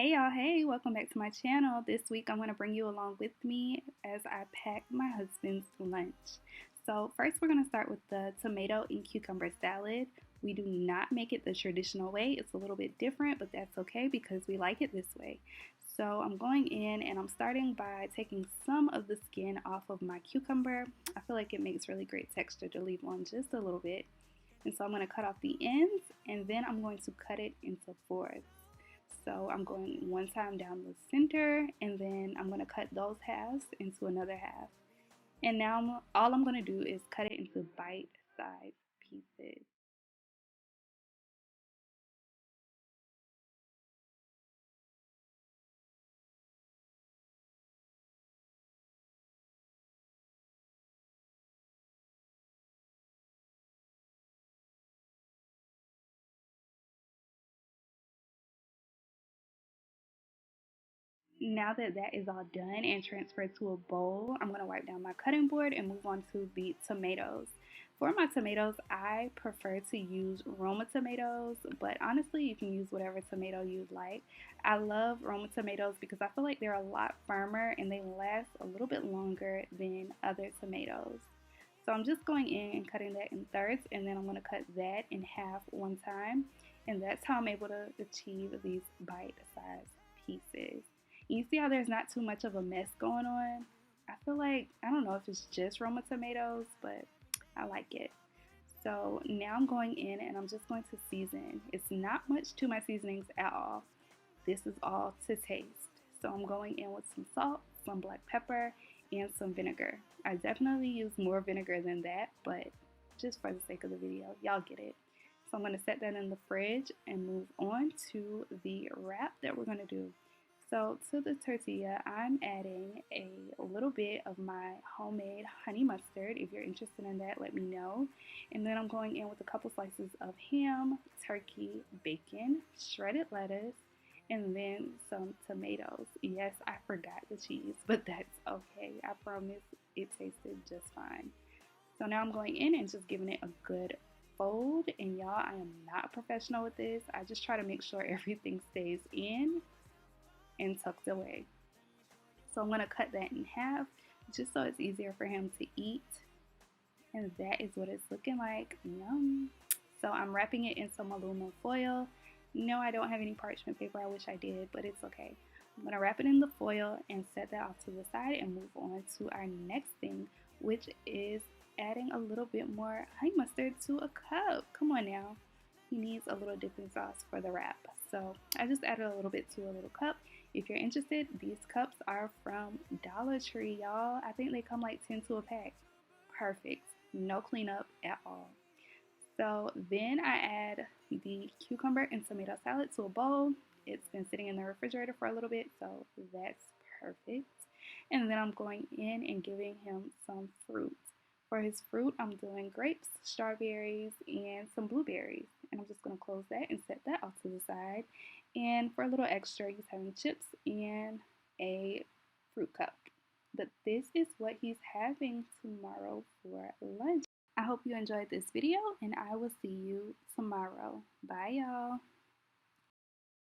Hey y'all, hey, welcome back to my channel. This week I'm going to bring you along with me as I pack my husband's lunch. So first we're going to start with the tomato and cucumber salad. We do not make it the traditional way. It's a little bit different, but that's okay because we like it this way. So I'm going in and I'm starting by taking some of the skin off of my cucumber. I feel like it makes really great texture to leave on just a little bit. And so I'm going to cut off the ends and then I'm going to cut it into fourths. So I'm going one time down the center and then I'm going to cut those halves into another half. And now all I'm going to do is cut it into bite-sized pieces. Now that that is all done and transferred to a bowl, I'm going to wipe down my cutting board and move on to the tomatoes. For my tomatoes, I prefer to use Roma tomatoes, but honestly, you can use whatever tomato you like. I love Roma tomatoes because I feel like they're a lot firmer and they last a little bit longer than other tomatoes. So I'm just going in and cutting that in thirds, and then I'm going to cut that in half one time, and that's how I'm able to achieve these bite-sized pieces. You see how there's not too much of a mess going on? I feel like, I don't know if it's just Roma tomatoes, but I like it. So now I'm going in and I'm just going to season. It's not much to my seasonings at all. This is all to taste. So I'm going in with some salt, some black pepper, and some vinegar. I definitely use more vinegar than that, but just for the sake of the video, y'all get it. So I'm going to set that in the fridge and move on to the wrap that we're going to do. So to the tortilla, I'm adding a little bit of my homemade honey mustard. If you're interested in that, let me know. And then I'm going in with a couple slices of ham, turkey, bacon, shredded lettuce, and then some tomatoes. Yes, I forgot the cheese, but that's okay. I promise it tasted just fine. So now I'm going in and just giving it a good fold. And y'all, I am not a professional with this. I just try to make sure everything stays in and tucked away. So I'm going to cut that in half just so it's easier for him to eat. And that is what it's looking like. Yum. So I'm wrapping it in some aluminum foil. No, I don't have any parchment paper. I wish I did, but it's okay. I'm going to wrap it in the foil and set that off to the side and move on to our next thing, which is adding a little bit more honey mustard to a cup. Come on now. He needs a little dipping sauce for the wrap. So I just added a little bit to a little cup. If you're interested, these cups are from Dollar Tree, y'all. I think they come like 10 to a pack. Perfect. No cleanup at all. So then I add the cucumber and tomato salad to a bowl. It's been sitting in the refrigerator for a little bit, so that's perfect. And then I'm going in and giving him some fruit. For his fruit, I'm doing grapes, strawberries, and some blueberries. And I'm just going to close that and set that off to the side. And for a little extra, he's having chips and a fruit cup. But this is what he's having tomorrow for lunch. I hope you enjoyed this video, and I will see you tomorrow. Bye, y'all.